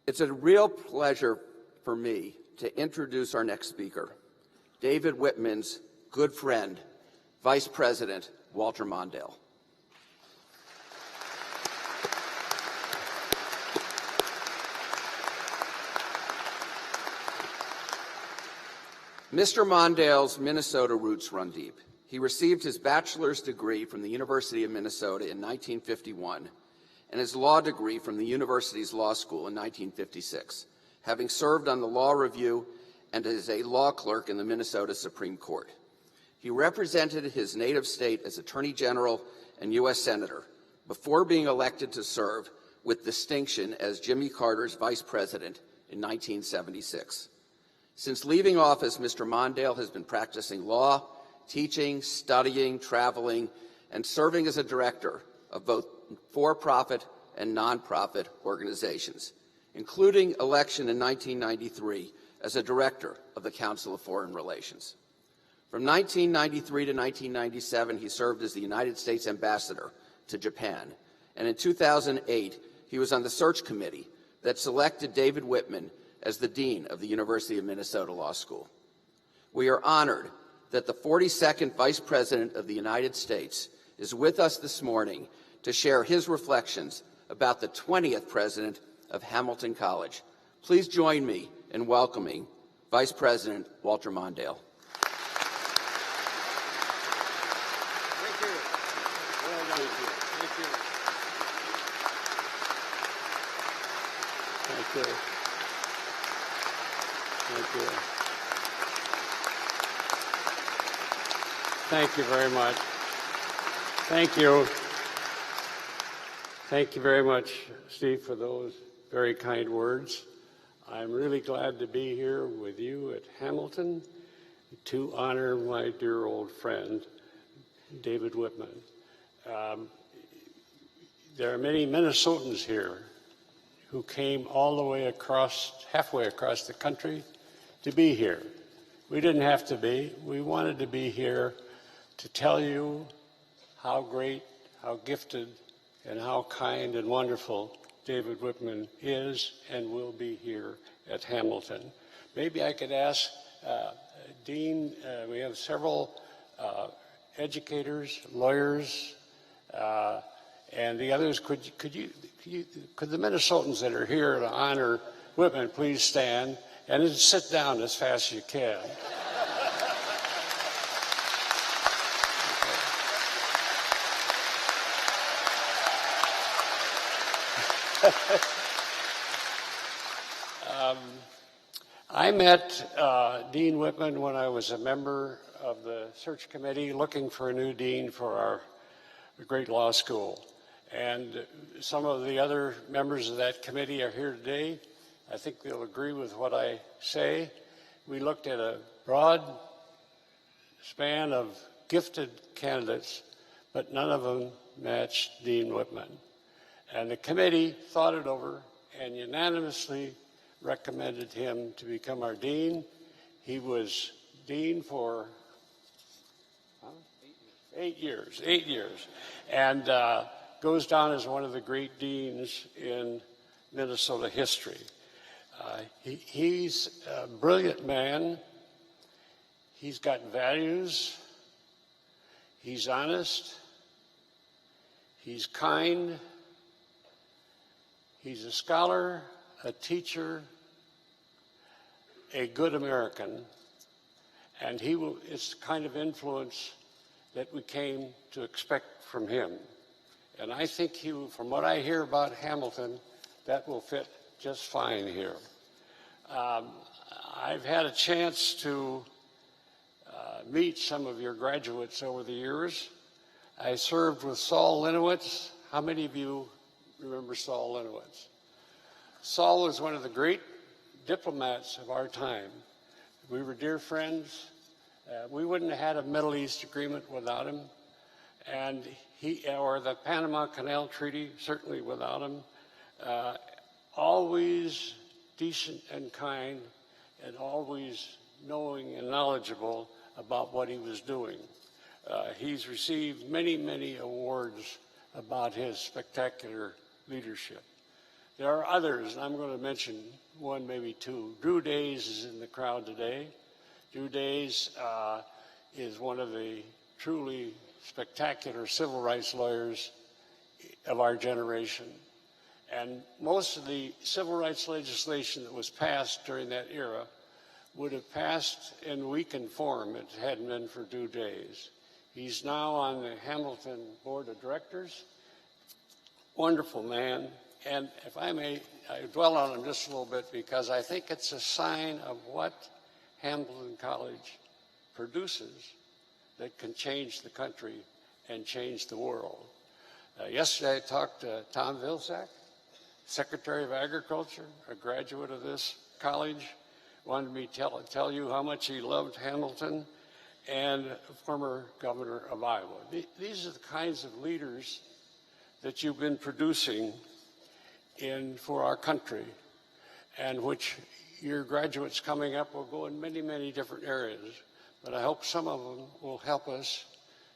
It's a real pleasure for me to introduce our next speaker, David Wippman's good friend, Vice President Walter Mondale. Mr. Mondale's Minnesota roots run deep. He received his bachelor's degree from the University of Minnesota in 1951 and his law degree from the university's law school in 1956, having served on the Law Review and as a law clerk in the Minnesota Supreme Court. He represented his native state as Attorney General and U.S. Senator before being elected to serve with distinction as Jimmy Carter's Vice President in 1976. Since leaving office, Mr. Mondale has been practicing law, teaching, studying, traveling, and serving as a director of both for-profit and nonprofit organizations, including election in 1993 as a director of the Council of Foreign Relations. From 1993 to 1997, he served as the United States Ambassador to Japan, and in 2008, he was on the search committee that selected David Wippman as the Dean of the University of Minnesota Law School. We are honored that the 42nd Vice President of the United States is with us this morning to share his reflections about the 20th President of Hamilton College. Please join me in welcoming Vice President Walter Mondale. Thank you. Well done. Thank you. Thank you. Thank you. Thank you very much. Thank you. Thank you very much, Steve, for those very kind words. I'm really glad to be here with you at Hamilton to honor my dear old friend, David Wippman. There are many Minnesotans here who came all the way across, halfway across the country to be here. We didn't have to be. We wanted to be here to tell you how great, how gifted, and how kind and wonderful David Wippman is and will be here at Hamilton. Maybe I could ask Dean, we have several educators, lawyers, and the others. Could the Minnesotans that are here to honor Wippman please stand and then sit down as fast as you can. I met Dean Wippman when I was a member of the search committee looking for a new dean for our great law school. And some of the other members of that committee are here today. I think they'll agree with what I say. We looked at a broad span of gifted candidates, but none of them matched Dean Wippman. And the committee thought it over and unanimously recommended him to become our dean. He was dean for 8 years, and goes down as one of the great deans in Minnesota history. He's a brilliant man. He's got values. He's honest. He's kind. He's a scholar, a teacher, a good American, and it's the kind of influence that we came to expect from him. And I think from what I hear about Hamilton, that will fit just fine here. I've had a chance to meet some of your graduates over the years. I served with Saul Linowitz. How many of you remember Saul Linowitz? Saul was one of the great diplomats of our time. We were dear friends. We wouldn't have had a Middle East agreement without him, and or the Panama Canal Treaty, certainly without him. Always decent and kind, and always knowing and knowledgeable about what he was doing. He's received many, many awards about his spectacular leadership. There are others, and I'm going to mention one, maybe two. Drew Days is in the crowd today. Drew Days is one of the truly spectacular civil rights lawyers of our generation. And most of the civil rights legislation that was passed during that era would have passed in weakened form if it hadn't been for Drew Days. He's now on the Hamilton Board of Directors. Wonderful man. And if I may, I dwell on him just a little bit because I think it's a sign of what Hamilton College produces that can change the country and change the world. Yesterday I talked to Tom Vilsack, Secretary of Agriculture, a graduate of this college, wanted me to tell you how much he loved Hamilton, and former governor of Iowa. These are the kinds of leaders that you've been producing for our country, and which your graduates coming up will go in many, many different areas. But I hope some of them will help us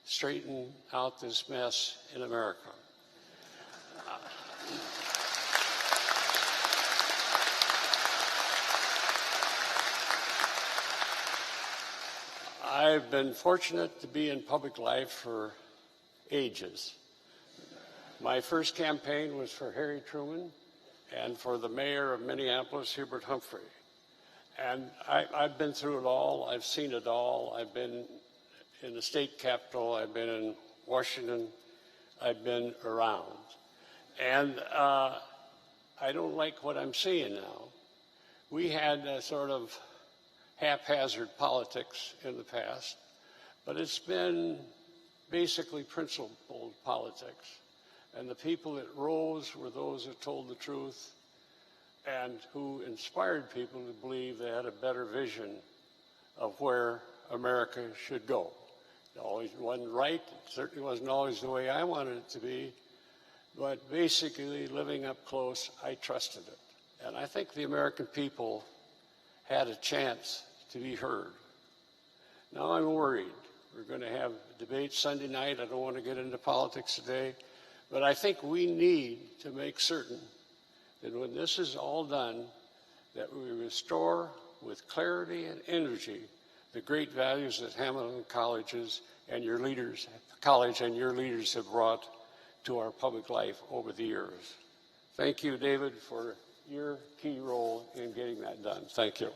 straighten out this mess in America. I've been fortunate to be in public life for ages. My first campaign was for Harry Truman and for the mayor of Minneapolis, Hubert Humphrey. And I've been through it all. I've seen it all. I've been in the state capitol. I've been in Washington. I've been around. And I don't like what I'm seeing now. We had a sort of haphazard politics in the past, but it's been basically principled politics. And the people that rose were those that told the truth and who inspired people to believe they had a better vision of where America should go. It always wasn't right. It certainly wasn't always the way I wanted it to be. But basically, living up close, I trusted it. And I think the American people had a chance to be heard. Now I'm worried. We're going to have debates Sunday night. I don't want to get into politics today. But I think we need to make certain that when this is all done, that we restore with clarity and energy the great values that Hamilton College and your leaders have brought to our public life over the years. Thank you, David, for your key role in getting that done. Thank you.